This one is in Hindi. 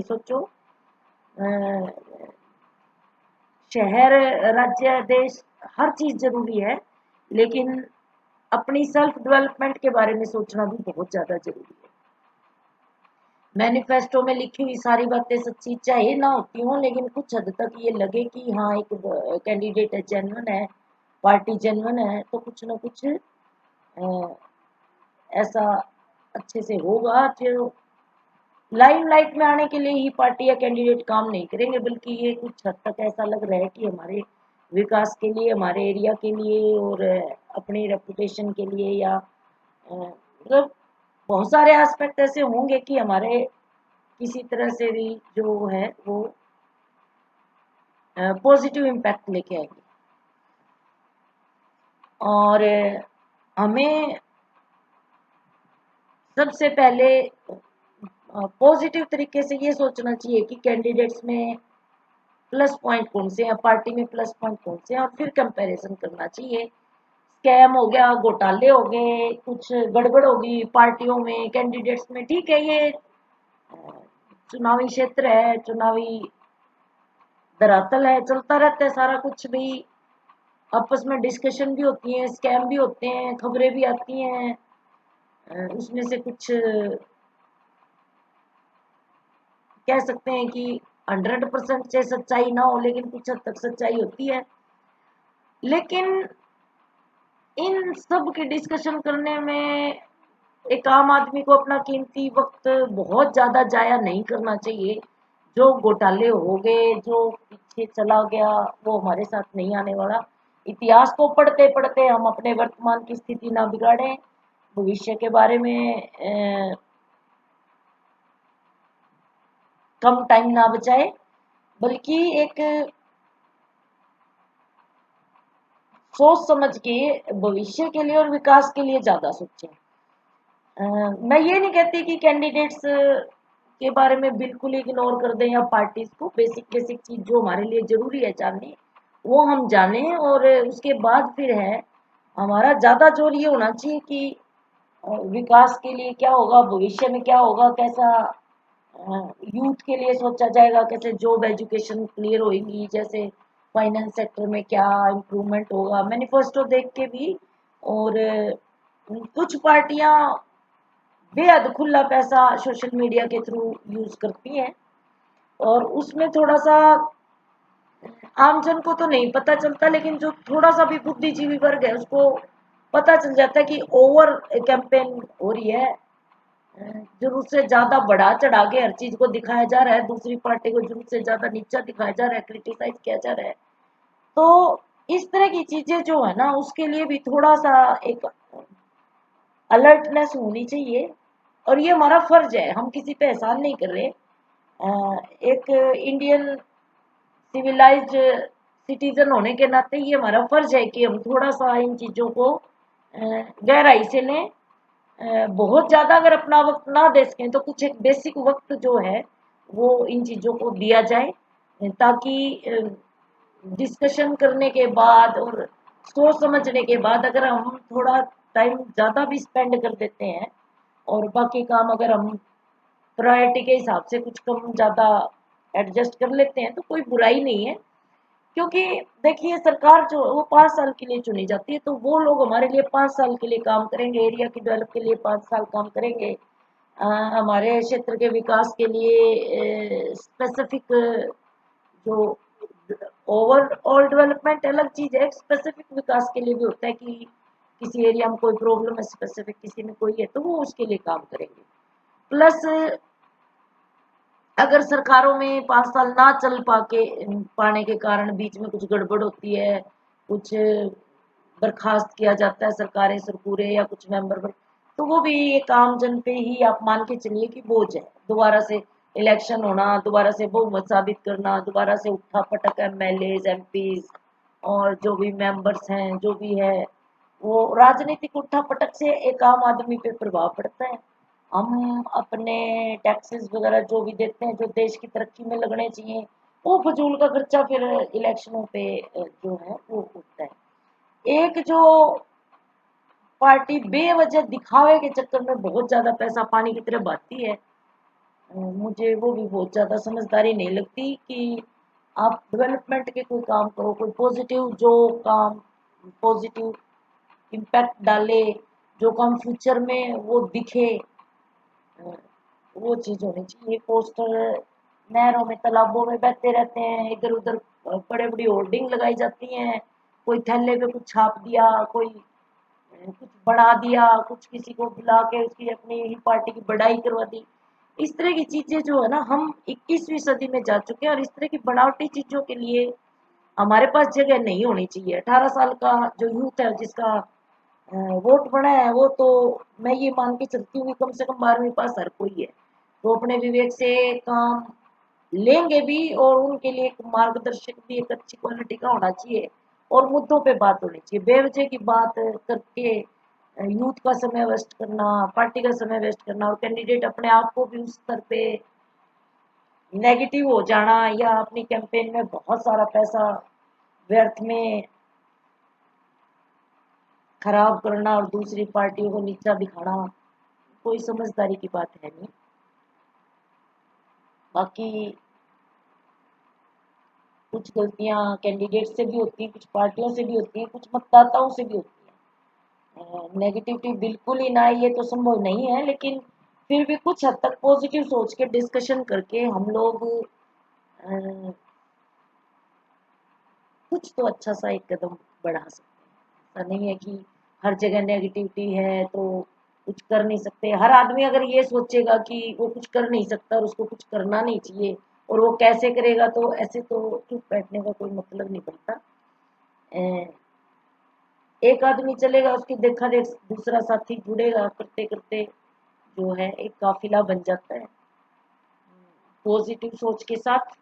सोचो, शहर, राज्य, देश, हर चीज जरूरी है, लेकिन अपनी सेल्फ डेवलपमेंट के बारे में सोचना भी बहुत ज्यादा जरूरी है। मैनिफेस्टो में लिखी हुई सारी बातें सच्ची चाहे ना होती हों, लेकिन कुछ हद तक ये लगे कि हाँ एक कैंडिडेट है, जेन्युइन है, पार्टी जेन्युइन है, तो कुछ ना कुछ ऐसा अच्छे से होगा जो लाइमलाइट में आने के लिए ही पार्टी या कैंडिडेट काम नहीं करेंगे, बल्कि ये कुछ हद तक ऐसा लग रहा है कि हमारे विकास के लिए, हमारे एरिया के लिए और अपनी रेपुटेशन के लिए, या मतलब बहुत सारे एस्पेक्ट ऐसे होंगे कि हमारे किसी तरह से भी जो है वो पॉजिटिव इम्पैक्ट लेके आएंगे। और हमें सबसे पहले पॉजिटिव तरीके से ये सोचना चाहिए कि कैंडिडेट्स में प्लस पॉइंट कौन से हैं, पार्टी में प्लस पॉइंट कौन से हैं, और फिर कंपैरिजन करना चाहिए। स्कैम हो गया, घोटाले हो गए, कुछ गड़बड़ होगी पार्टियों में, कैंडिडेट्स में, ठीक है, ये चुनावी क्षेत्र है, चुनावी धरातल है, चलता रहता है सारा कुछ भी। आपस में डिस्कशन भी होती है, स्कैम भी होते हैं, खबरें भी आती हैं, उसमें से कुछ कह सकते हैं कि 100% से सच्चाई ना हो, लेकिन कुछ हद तक सच्चाई होती है। लेकिन इन सब की डिस्कशन करने में एक आम आदमी को अपना कीमती वक्त बहुत ज्यादा जाया नहीं करना चाहिए। जो घोटाले हो गए, जो पीछे चला गया, वो हमारे साथ नहीं आने वाला। इतिहास को पढ़ते पढ़ते हम अपने वर्तमान की स्थिति ना बिगाड़ें, भविष्य के बारे में कम टाइम ना बचाए, बल्कि एक सोच समझ के भविष्य के लिए और विकास के लिए ज्यादा सोचें। मैं ये नहीं कहती कि कैंडिडेट्स के बारे में बिल्कुल इग्नोर कर दें, या पार्टीज को बेसिक बेसिक चीज जो हमारे लिए जरूरी है जाननी वो हम जाने, और उसके बाद फिर है हमारा ज्यादा जोर ये होना चाहिए कि विकास के लिए क्या होगा, भविष्य में क्या होगा, कैसा यूथ के लिए सोचा जाएगा, कैसे जॉब एजुकेशन क्लियर होगी, जैसे फाइनेंस सेक्टर में क्या इम्प्रूवमेंट होगा, मैनिफेस्टो देख के भी। और कुछ पार्टियां बेहद खुला पैसा सोशल मीडिया के थ्रू यूज करती हैं, और उसमें थोड़ा सा आमजन को तो नहीं पता चलता, लेकिन जो थोड़ा सा भी बुद्धिजीवी वर्ग है उसको पता चल जाता है कि ओवर कैंपेन हो रही है, जरूरत से ज्यादा बढ़ा चढ़ा के हर चीज को दिखाया जा रहा है, दूसरी पार्टी को जरूरत से ज्यादा नीचा दिखाया जा रहा है, क्रिटिसाइज किया जा रहा है। तो इस तरह की चीजें जो है ना, उसके लिए भी थोड़ा सा एक अलर्टनेस होनी चाहिए। और ये हमारा फर्ज है, हम किसी पे एहसान नहीं कर रहे। एक इंडियन सिविलाइज्ड सिटीजन होने के नाते ये हमारा फर्ज है कि हम थोड़ा सा इन चीजों को गहराई से लें। बहुत ज्यादा अगर अपना वक्त ना दे सकें तो कुछ एक बेसिक वक्त जो है वो इन चीजों को दिया जाए, ताकि डिस्कशन करने के बाद और सोच समझने के बाद अगर हम थोड़ा टाइम ज्यादा भी स्पेंड कर देते हैं, और बाकी काम अगर हम प्रायोरिटी के हिसाब से कुछ कम ज्यादा एडजस्ट कर लेते हैं, तो कोई बुराई नहीं है। क्योंकि देखिए, सरकार जो वो 5 साल के लिए चुनी जाती है, तो वो लोग हमारे लिए 5 साल के लिए काम करेंगे, एरिया की डेवलप के लिए 5 साल काम करेंगे, हमारे क्षेत्र के विकास के लिए स्पेसिफिक जो ओवरऑल डेवलपमेंट अलग चीज है, स्पेसिफिक विकास के लिए भी होता है कि किसी एरिया में कोई प्रॉब्लम है स्पेसिफिक, किसी में कोई है, तो वो उसके लिए काम करेंगे। प्लस अगर सरकारों में 5 साल ना चल पाने के कारण बीच में कुछ गड़बड़ होती है, कुछ बर्खास्त किया जाता है सरकारें सरकूरे या कुछ मेंबर, तो वो भी एक आम जन पे ही आप मान के चलिए कि बोझ है। दोबारा से इलेक्शन होना, दोबारा से बहुमत साबित करना, दोबारा से उठा पटक एमएलए एमपी और जो भी मेंबर्स हैं, जो भी है, वो राजनीतिक उठा पटक से एक आम आदमी पे प्रभाव पड़ता है। हम अपने टैक्सेस वगैरह जो भी देते हैं, जो देश की तरक्की में लगने चाहिए, वो फजूल का खर्चा फिर इलेक्शनों पे जो है वो उठता है। एक जो पार्टी बेवजह दिखावे के चक्कर में बहुत ज्यादा पैसा पानी की तरह बहाती है, मुझे वो भी बहुत ज़्यादा समझदारी नहीं लगती कि आप डेवलपमेंट के कोई काम करो, कोई पॉजिटिव जो काम पॉजिटिव इम्पैक्ट डाले, जो काम फ्यूचर में वो दिखे, अ, वो चीज होनी चाहिए। पोस्टर नहरों में तालाबों में बहते रहते हैं, इधर उधर बड़े बड़ी होर्डिंग लगाई जाती हैं, कोई थैले पे कुछ छाप दिया, कोई कुछ बढ़ा दिया, कुछ किसी को बुला के उसकी अपनी ही पार्टी की बढ़ाई करवा दी। इस तरह की चीजें जो है ना, हम 21वीं सदी में जा चुके हैं और इस तरह की बनावटी चीजों के लिए हमारे पास जगह नहीं होनी चाहिए। 18 साल का जो यूथ है जिसका वोट बना है, वो तो मैं ये मान के चलती हूँ कि कम से कम 12वीं पास हर कोई है, तो अपने विवेक से काम लेंगे भी, और उनके लिए एक मार्गदर्शक भी एक अच्छी क्वालिटी का होना चाहिए, और मुद्दों पे बात होनी चाहिए। बेवजह की बात करके यूथ का समय वेस्ट करना, पार्टी का समय वेस्ट करना, और कैंडिडेट अपने आप को भी उस स्तर पे नेगेटिव हो जाना, या अपनी कैंपेन में बहुत सारा पैसा व्यर्थ में खराब करना और दूसरी पार्टियों को नीचा दिखाना, कोई समझदारी की बात है नहीं। बाकी कुछ गलतियां कैंडिडेट से भी होती हैं, कुछ पार्टियों से भी होती हैं, कुछ मतदाताओं से भी होती हैं। नेगेटिविटी बिल्कुल ही ना आए ये तो संभव नहीं है, लेकिन फिर भी कुछ हद तक पॉजिटिव सोच के डिस्कशन करके हम लोग अ, कुछ तो अच्छा सा एक कदम बढ़ा सकते हैं। ऐसा नहीं है कि हर जगह नेगेटिविटी है तो कुछ कर नहीं सकते। हर आदमी अगर ये सोचेगा कि वो कुछ कर नहीं सकता और उसको कुछ करना नहीं चाहिए, और वो कैसे करेगा, तो ऐसे तो चुप बैठने का कोई मतलब नहीं बनता। एक आदमी चलेगा, उसकी देखा देख दूसरा साथी जुड़ेगा, करते करते जो है एक काफिला बन जाता है। पॉजिटिव सोच के साथ